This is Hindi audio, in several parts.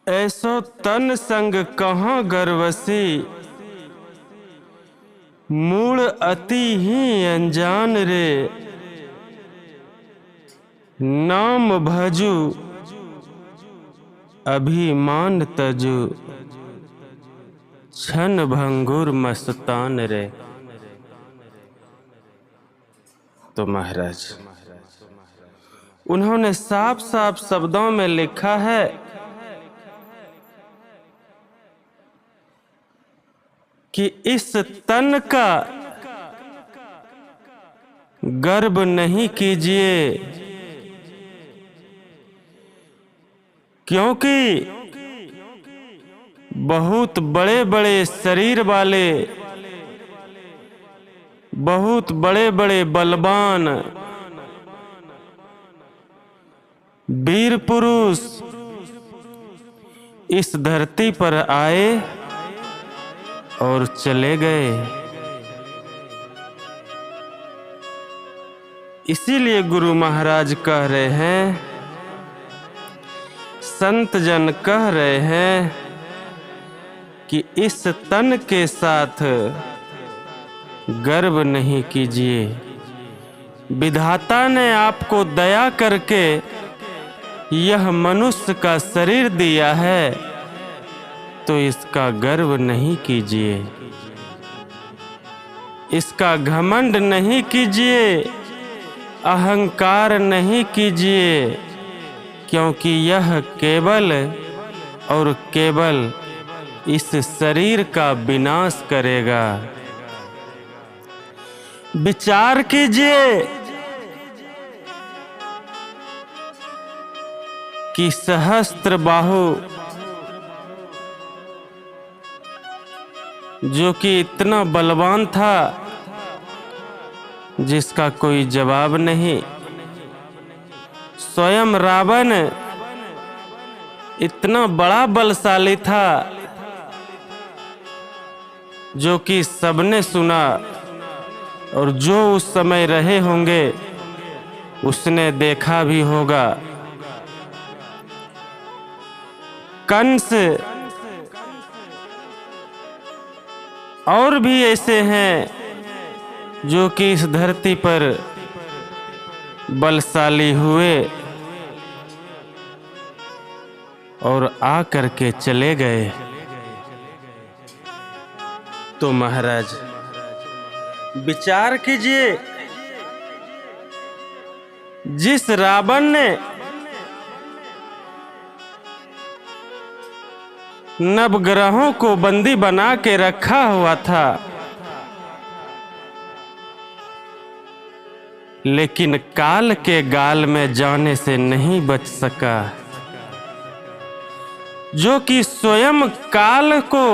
ऐसो तन संग कहाँ गर्वसी, मूड अति ही अनजान रे। नाम भजू अभिमान तजू, क्षण भंगुर मस्तान रे। तो महाराज उन्होंने साफ साफ शब्दों में लिखा है कि इस तन का गर्व नहीं कीजिए, क्योंकि बहुत बड़े बड़े शरीर वाले, बहुत बड़े बड़े बलवान वीर पुरुष इस धरती पर आए और चले गए। इसीलिए गुरु महाराज कह रहे हैं, संत जन कह रहे हैं कि इस तन के साथ गर्व नहीं कीजिए। विधाता ने आपको दया करके यह मनुष्य का शरीर दिया है, तो इसका गर्व नहीं कीजिए, इसका घमंड नहीं कीजिए, अहंकार नहीं कीजिए, क्योंकि यह केवल और केवल इस शरीर का विनाश करेगा। विचार कीजिए कि सहस्त्र बाहु जो कि इतना बलवान था जिसका कोई जवाब नहीं, स्वयं रावण इतना बड़ा बलशाली था जो कि सबने सुना, और जो उस समय रहे होंगे उसने देखा भी होगा। कंस और भी ऐसे हैं जो कि इस धरती पर बलशाली हुए और आ करके चले गए। तो महाराज विचार कीजिए, जिस रावण ने नवग्रहों को बंदी बना के रखा हुआ था, लेकिन काल के गाल में जाने से नहीं बच सका, जो कि स्वयं काल को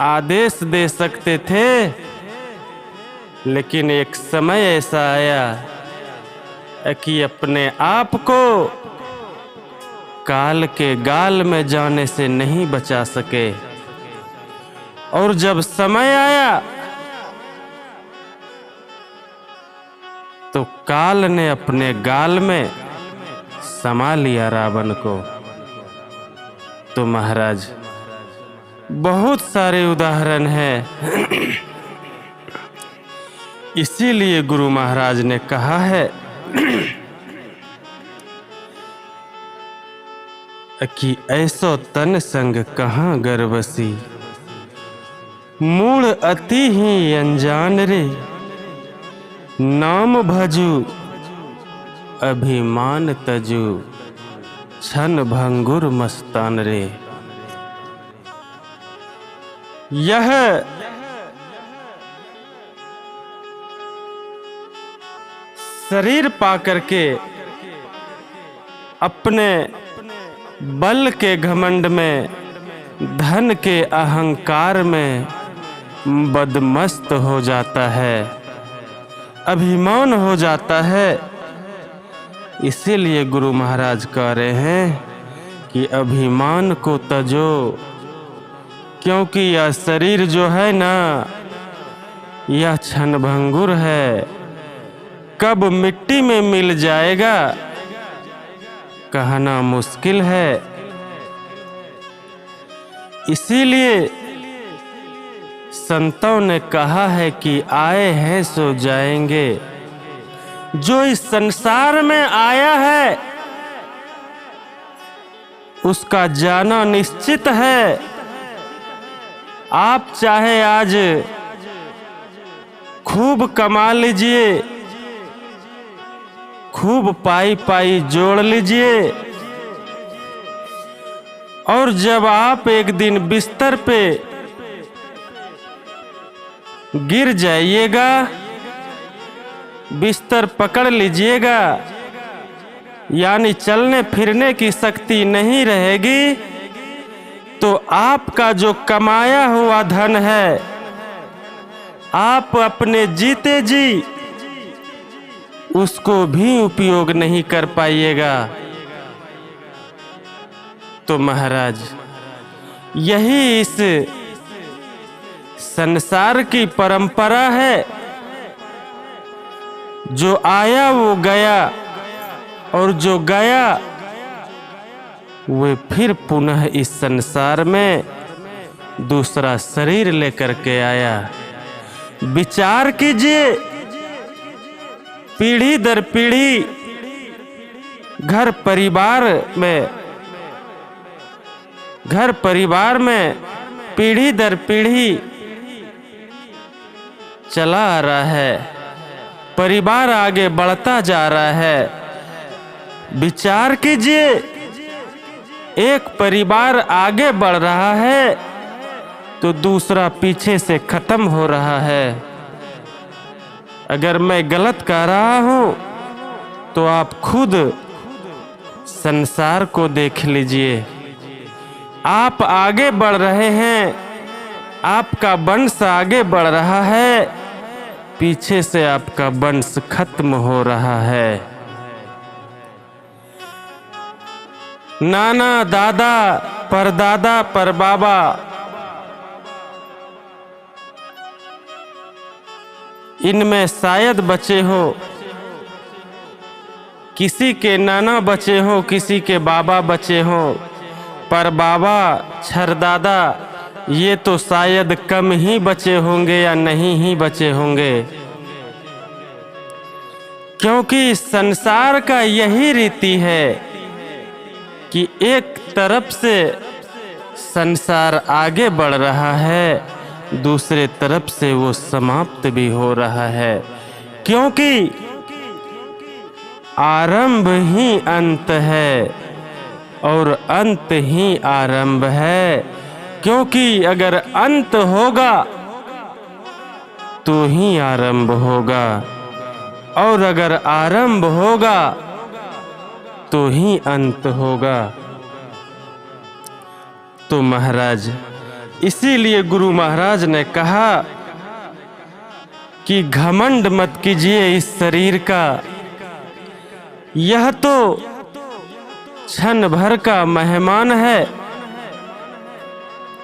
आदेश दे सकते थे, लेकिन एक समय ऐसा आया कि अपने आप को काल के गाल में जाने से नहीं बचा सके। और जब समय आया तो काल ने अपने गाल में समा लिया रावण को। तो महाराज बहुत सारे उदाहरण हैं। इसीलिए गुरु महाराज ने कहा है कि ऐसो तन संग कहाँ गर्वसी, मूड अति ही अनजान रे। नाम भजू अभिमान तजू, क्षण भंगुर मस्तान रे। यह शरीर पाकर के अपने बल के घमंड में, धन के अहंकार में बदमस्त हो जाता है, अभिमान हो जाता है। इसीलिए गुरु महाराज कह रहे हैं कि अभिमान को तजो, क्योंकि यह शरीर जो है ना, यह क्षणभंगुर है, कब मिट्टी में मिल जाएगा कहना मुश्किल है। इसीलिए संतों ने कहा है कि आए हैं सो जाएंगे। जो इस संसार में आया है उसका जाना निश्चित है। आप चाहे आज खूब कमा लीजिए, खूब पाई पाई जोड़ लीजिए, और जब आप एक दिन बिस्तर पे गिर जाइएगा, बिस्तर पकड़ लीजिएगा, यानी चलने फिरने की शक्ति नहीं रहेगी, तो आपका जो कमाया हुआ धन है आप अपने जीते जी उसको भी उपयोग नहीं कर पाइएगा। तो महाराज, यही इस संसार की परंपरा है। जो आया वो गया, और जो गया वो फिर पुनः इस संसार में दूसरा शरीर लेकर के आया। विचार कीजिए, पीढ़ी दर पीढ़ी घर परिवार में पीढ़ी दर पीढ़ी चला आ रहा है, परिवार आगे बढ़ता जा रहा है। विचार कीजिए, एक परिवार आगे बढ़ रहा है तो दूसरा पीछे से खत्म हो रहा है। अगर मैं गलत कह रहा हूं तो आप खुद संसार को देख लीजिए। आप आगे बढ़ रहे हैं, आपका वंश आगे बढ़ रहा है, पीछे से आपका वंश खत्म हो रहा है। नाना दादा परदादा परबाबा इनमें शायद बचे हो, किसी के नाना बचे हो, किसी के बाबा बचे हो, पर बाबा छरदादा ये तो शायद कम ही बचे होंगे या नहीं ही बचे होंगे। क्योंकि संसार का यही रीति है कि एक तरफ से संसार आगे बढ़ रहा है, दूसरे तरफ से वो समाप्त भी हो रहा है। क्योंकि आरंभ ही अंत है और अंत ही आरंभ है। क्योंकि अगर अंत होगा तो ही आरंभ होगा, और अगर आरंभ होगा तो ही अंत होगा। तो महाराज, इसीलिए गुरु महाराज ने कहा कि घमंड मत कीजिए इस शरीर का, यह तो क्षण भर का मेहमान है,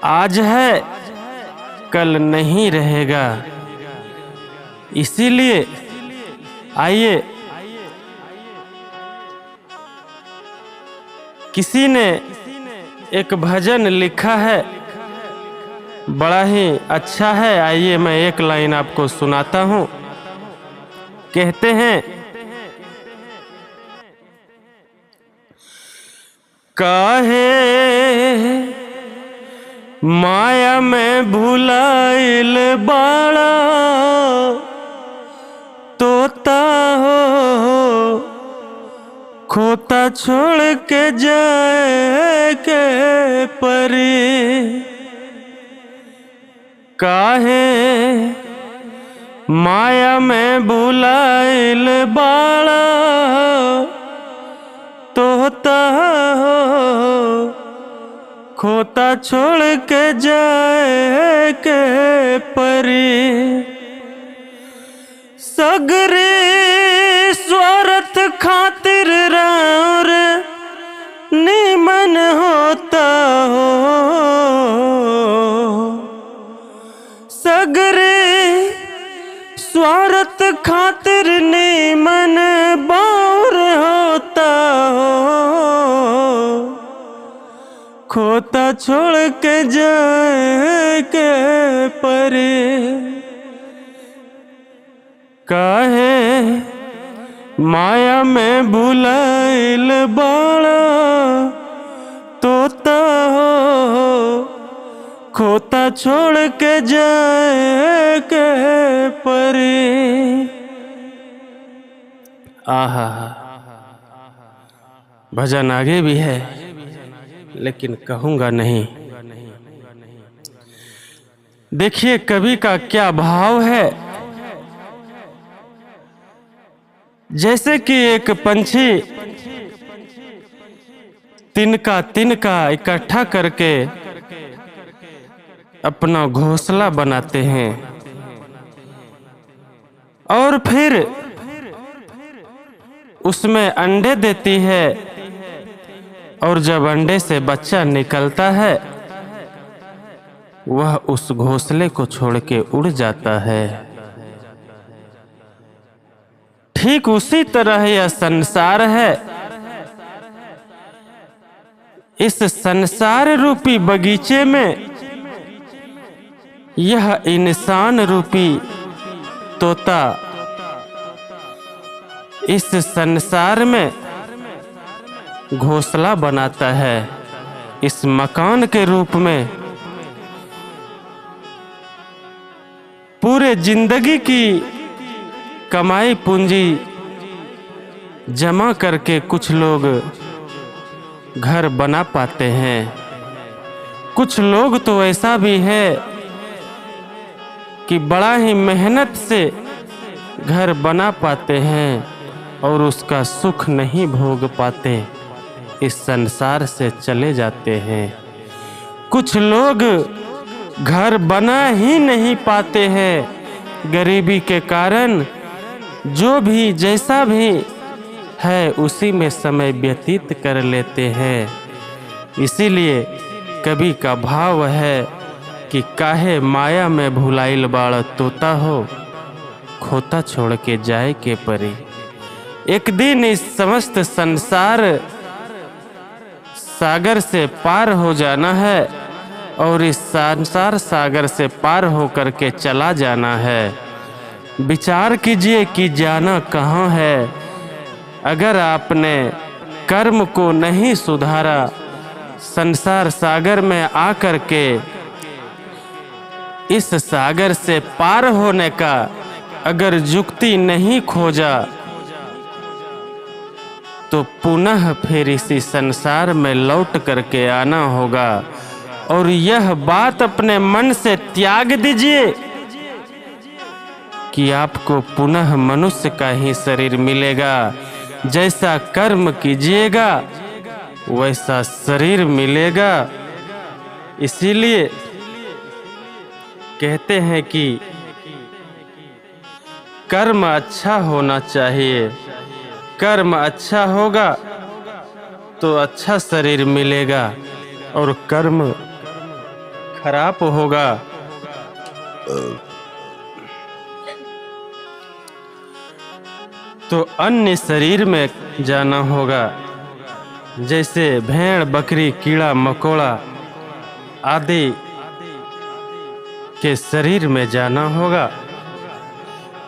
आज है कल नहीं रहेगा। इसीलिए आइए, किसी ने एक भजन लिखा है, बड़ा ही अच्छा है। आइए मैं एक लाइन आपको सुनाता हूँ। कहते हैं, काहे माया में भुलाइल बाड़ा, तोता हो खोता छोड़ के जाए के परी। काहे माया में भुलाइल बाड़ा, तोता हो खोता छोड़ के जाए के परी। सगरे स्वार्थ खातिर रार निमन होता हो, सगरे स्वार्थ खातिर निमन बार होता हो। खोता छोड़ के जाए के परे, काहे माया में भुलाइल बाड़ा तोता हो, खोता छोड़ के जाए के परे। आहा, भजन आगे भी है लेकिन कहूँगा नहीं। देखिए कवि का क्या भाव है। जैसे कि एक पंछी तिनका तिनका इकट्ठा करके अपना घोंसला बनाते हैं और फिर उसमें अंडे देती है, और जब अंडे से बच्चा निकलता है वह उस घोंसले को छोड़ के उड़ जाता है। ठीक उसी तरह यह संसार है। इस संसार रूपी बगीचे में यह इंसान रूपी तोता इस संसार में घोंसला बनाता है, इस मकान के रूप में। पूरे जिंदगी की कमाई पूंजी जमा करके कुछ लोग घर बना पाते हैं। कुछ लोग तो ऐसा भी है कि बड़ा ही मेहनत से घर बना पाते हैं और उसका सुख नहीं भोग पाते, इस संसार से चले जाते हैं। कुछ लोग घर बना ही नहीं पाते हैं, गरीबी के कारण जो भी जैसा भी है उसी में समय व्यतीत कर लेते हैं। इसीलिए कवि का भाव है कि काहे माया में भुलाइल बाड़ तोता हो, खोता छोड़ के जाए के परे। एक दिन इस समस्त संसार सागर से पार हो जाना है और इस संसार सागर से पार हो करके चला जाना है। विचार कीजिए कि जाना कहाँ है। अगर आपने कर्म को नहीं सुधारा, संसार सागर में आकर के इस सागर से पार होने का अगर युक्ति नहीं खोजा, तो पुनः फिर इसी संसार में लौट करके आना होगा। और यह बात अपने मन से त्याग दीजिए कि आपको पुनः मनुष्य का ही शरीर मिलेगा। जैसा कर्म कीजिएगा वैसा शरीर मिलेगा। इसीलिए कहते हैं कि कर्म अच्छा होना चाहिए। कर्म अच्छा होगा तो अच्छा शरीर मिलेगा, और कर्म खराब होगा तो अन्य शरीर में जाना होगा। जैसे भेड़ बकरी कीड़ा मकोड़ा आदि के शरीर में जाना होगा।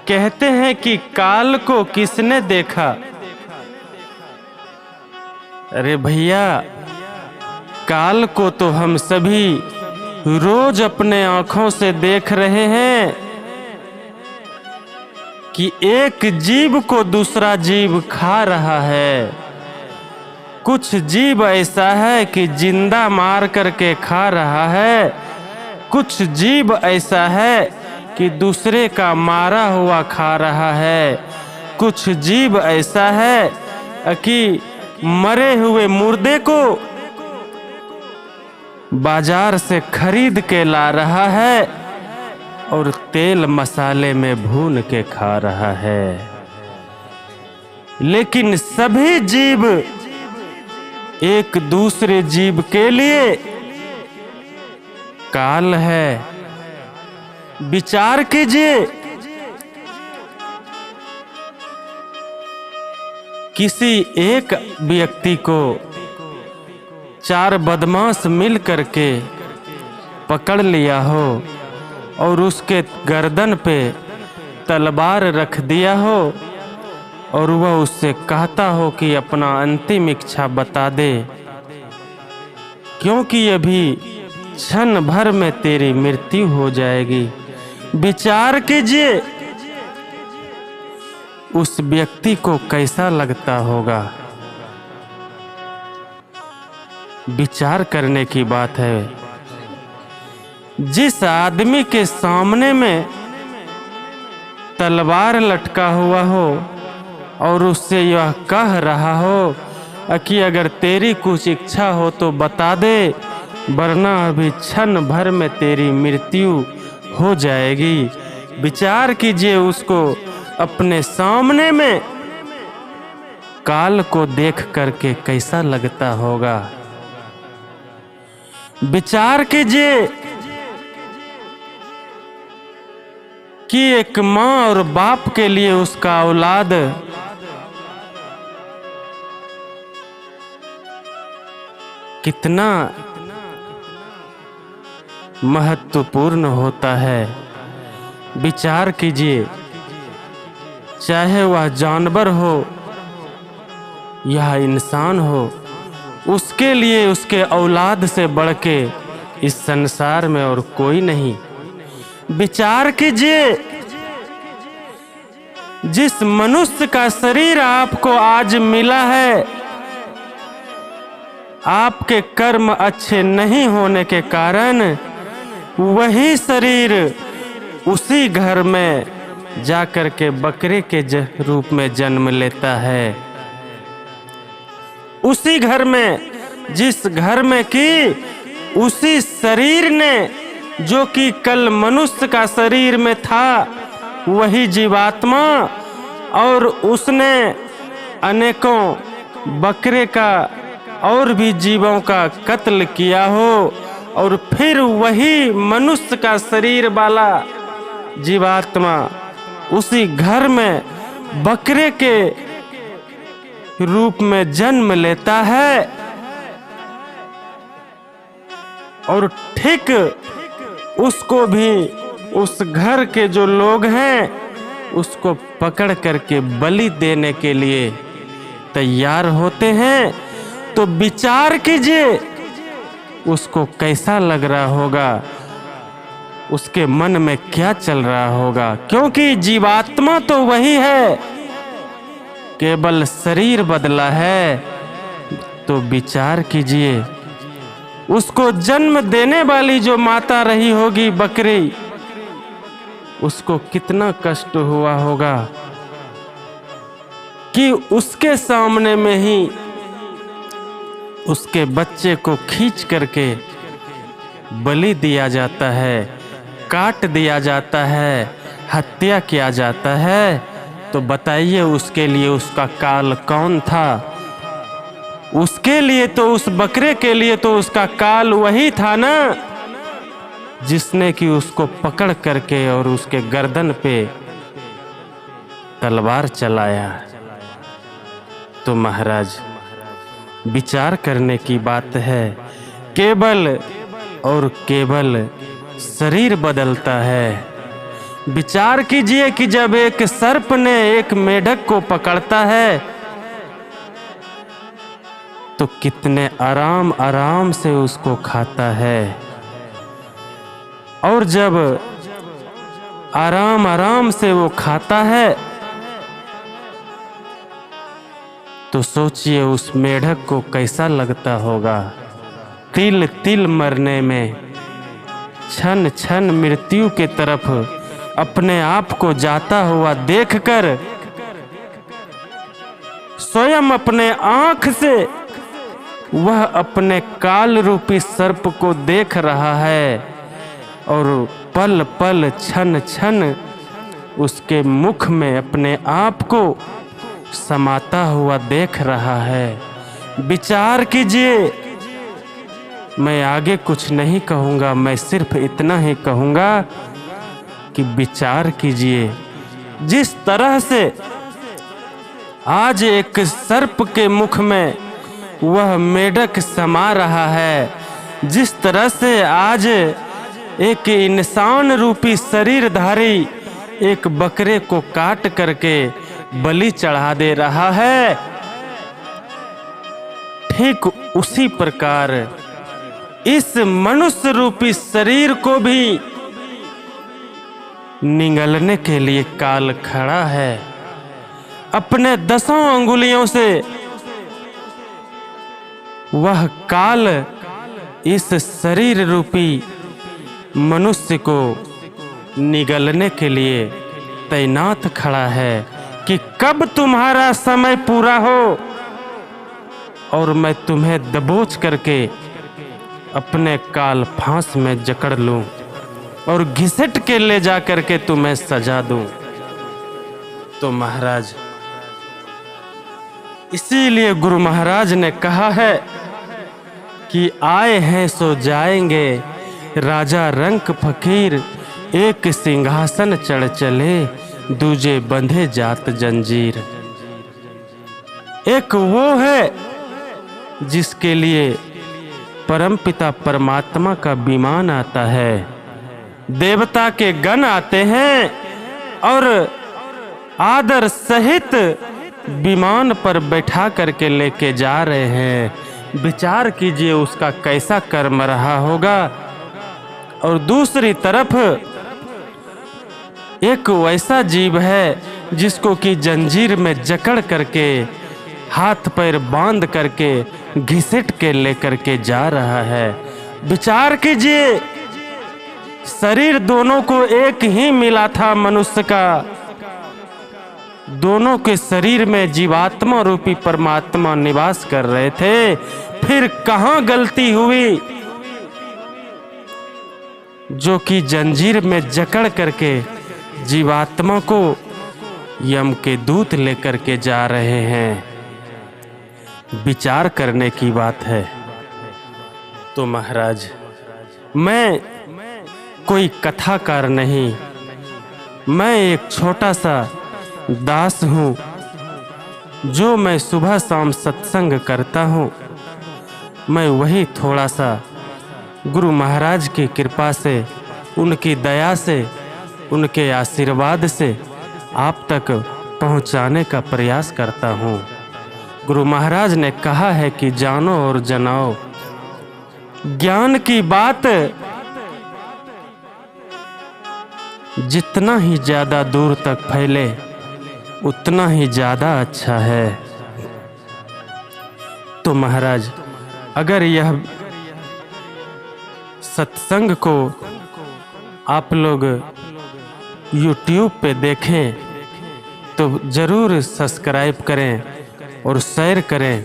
कहते हैं कि काल को किसने देखा? अरे भैया, काल को तो हम सभी रोज अपने आंखों से देख रहे हैं कि एक जीव को दूसरा जीव खा रहा है। कुछ जीव ऐसा है कि जिंदा मार करके खा रहा है, कुछ जीव ऐसा है कि दूसरे का मारा हुआ खा रहा है, कुछ जीव ऐसा है कि मरे हुए मुर्दे को बाजार से खरीद के ला रहा है और तेल मसाले में भून के खा रहा है। लेकिन सभी जीव एक दूसरे जीव के लिए काल है। विचार कीजिए, किसी एक व्यक्ति को चार बदमाश मिल करके पकड़ लिया हो और उसके गर्दन पे तलवार रख दिया हो और वह उससे कहता हो कि अपना अंतिम इच्छा बता दे, क्योंकि अभी क्षण भर में तेरी मृत्यु हो जाएगी। विचार कीजिए उस व्यक्ति को कैसा लगता होगा। विचार करने की बात है। जिस आदमी के सामने में तलवार लटका हुआ हो और उससे यह कह रहा हो कि अगर तेरी कुछ इच्छा हो तो बता दे, वरना अभी क्षण भर में तेरी मृत्यु हो जाएगी। विचार कीजिए उसको अपने सामने में काल को देख करके कैसा लगता होगा। विचार कीजिए कि एक माँ और बाप के लिए उसका औलाद कितना महत्वपूर्ण होता है। विचार कीजिए, चाहे वह जानवर हो या इंसान हो, उसके लिए उसके औलाद से बढ़ के इस संसार में और कोई नहीं। विचार कीजिए, जिस मनुष्य का शरीर आपको आज मिला है, आपके कर्म अच्छे नहीं होने के कारण वही शरीर उसी घर में जाकर के बकरे के रूप में जन्म लेता है। उसी घर में, जिस घर में कि उसी शरीर ने जो कि कल मनुष्य का शरीर में था, वही जीवात्मा, और उसने अनेकों बकरे का और भी जीवों का कत्ल किया हो, और फिर वही मनुष्य का शरीर वाला जीवात्मा उसी घर में बकरे के रूप में जन्म लेता है, और ठीक उसको भी उस घर के जो लोग हैं उसको पकड़ करके बलि देने के लिए तैयार होते हैं। तो विचार कीजिए उसको कैसा लग रहा होगा, उसके मन में क्या चल रहा होगा, क्योंकि जीवात्मा तो वही है, केवल शरीर बदला है। तो विचार कीजिए उसको जन्म देने वाली जो माता रही होगी बकरी, उसको कितना कष्ट हुआ होगा कि उसके सामने में ही उसके बच्चे को खींच करके बलि दिया जाता है, काट दिया जाता है, हत्या किया जाता है। तो बताइए उसके लिए उसका काल कौन था? उसके लिए तो, उस बकरे के लिए तो उसका काल वही था ना, जिसने कि उसको पकड़ करके और उसके गर्दन पे तलवार चलाया। तो महाराज विचार करने की बात है। केवल और केवल शरीर बदलता है। विचार कीजिए कि जब एक सर्प ने एक मेढक को पकड़ता है तो कितने आराम आराम से उसको खाता है, और जब आराम आराम से वो खाता है तो सोचिए उस मेढक को कैसा लगता होगा। तिल तिल मरने में, क्षण क्षण मृत्यु के तरफ अपने आप को जाता हुआ देखकर स्वयं अपने आंख से वह अपने काल रूपी सर्प को देख रहा है, और पल पल क्षण क्षण उसके मुख में अपने आप को समाता हुआ देख रहा है। विचार कीजिए, मैं आगे कुछ नहीं कहूँगा, मैं सिर्फ इतना ही कहूँगा कि विचार कीजिए जिस तरह से आज एक सर्प के मुख में वह मेढक समा रहा है। जिस तरह से आज एक इंसान रूपी शरीरधारी एक बकरे को काट करके बलि चढ़ा दे रहा है, ठीक उसी प्रकार इस मनुष्य रूपी शरीर को भी निगलने के लिए काल खड़ा है। अपने 10 अंगुलियों से वह काल इस शरीर रूपी मनुष्य को निगलने के लिए तैनात खड़ा है कि कब तुम्हारा समय पूरा हो और मैं तुम्हें दबोच करके अपने काल फांस में जकड़ लूं और घिसट के ले जा करके तुम्हें सजा दूं। तो महाराज, इसीलिए गुरु महाराज ने कहा है कि आए हैं सो जाएंगे, राजा रंक फकीर एक सिंहासन चढ़ चले, दूजे बंधे जात जंजीर। एक वो है जिसके लिए परमपिता परमात्मा का विमान आता है, देवता के गण आते हैं और आदर सहित विमान पर बैठा करके लेके जा रहे हैं। विचार कीजिए उसका कैसा कर्म रहा होगा। और दूसरी तरफ एक वैसा जीव है जिसको कि जंजीर में जकड़ करके हाथ पैर बांध करके घिसट के लेकर के जा रहा है। विचार कीजिए, शरीर दोनों को एक ही मिला था मनुष्य का, दोनों के शरीर में जीवात्मा रूपी परमात्मा निवास कर रहे थे। फिर कहां गलती हुई जो कि जंजीर में जकड़ करके जीवात्मा को यम के दूत लेकर के जा रहे हैं। विचार करने की बात है। तो महाराज, मैं कोई कथाकार नहीं, मैं एक छोटा सा दास हूँ जो मैं सुबह शाम सत्संग करता हूँ। मैं वही थोड़ा सा गुरु महाराज की कृपा से, उनकी दया से, उनके आशीर्वाद से आप तक पहुँचाने का प्रयास करता हूँ। गुरु महाराज ने कहा है कि जानो और जनाओ। ज्ञान की बात जितना ही ज्यादा दूर तक फैले उतना ही ज्यादा अच्छा है। तो महाराज, अगर यह सत्संग को आप लोग YouTube पे देखें तो जरूर सब्सक्राइब करें और शेयर करें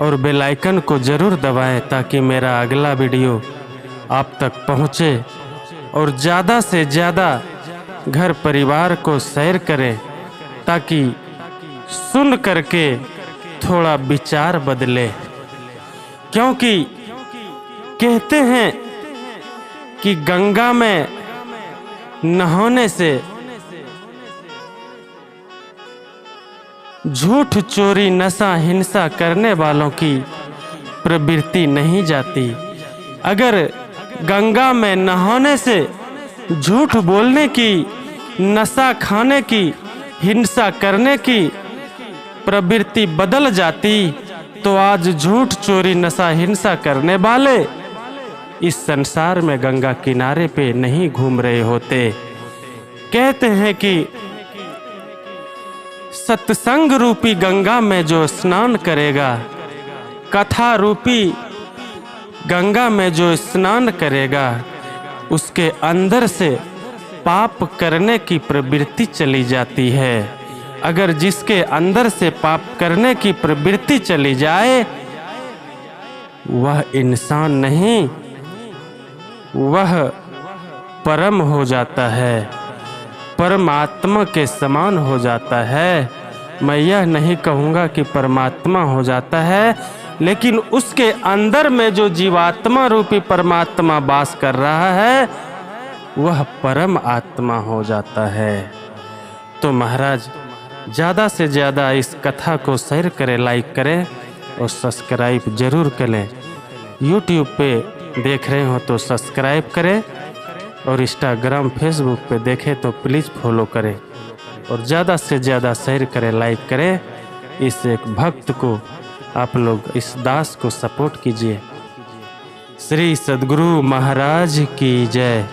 और बेल आइकन को जरूर दबाएं ताकि मेरा अगला वीडियो आप तक पहुंचे। और ज़्यादा से ज़्यादा घर परिवार को शेयर करें ताकि सुन करके थोड़ा विचार बदले। क्योंकि कहते हैं कि गंगा में नहाने से झूठ, चोरी, नशा, हिंसा करने वालों की प्रवृत्ति नहीं जाती। अगर गंगा में नहाने से झूठ बोलने की, नशा खाने की, हिंसा करने की प्रवृत्ति बदल जाती तो आज झूठ, चोरी, नशा, हिंसा करने वाले इस संसार में गंगा किनारे पे नहीं घूम रहे होते। कहते हैं कि सत्संग रूपी गंगा में जो स्नान करेगा, कथा रूपी गंगा में जो स्नान करेगा, उसके अंदर से पाप करने की प्रवृत्ति चली जाती है। अगर जिसके अंदर से पाप करने की प्रवृत्ति चली जाए, वह इंसान नहीं, वह परम हो जाता है, परमात्मा के समान हो जाता है। मैं यह नहीं कहूँगा कि परमात्मा हो जाता है, लेकिन उसके अंदर में जो जीवात्मा रूपी परमात्मा वास कर रहा है वह परम आत्मा हो जाता है। तो महाराज, ज़्यादा से ज़्यादा इस कथा को शेयर करें, लाइक करें और सब्सक्राइब ज़रूर करें। यूट्यूब पे देख रहे हो तो सब्सक्राइब करें और इंस्टाग्राम फेसबुक पे देखें तो प्लीज़ फॉलो करें और ज़्यादा से ज़्यादा शेयर करें, लाइक करें। इस एक भक्त को आप लोग, इस दास को सपोर्ट कीजिए। श्री सद्गुरु महाराज की जय।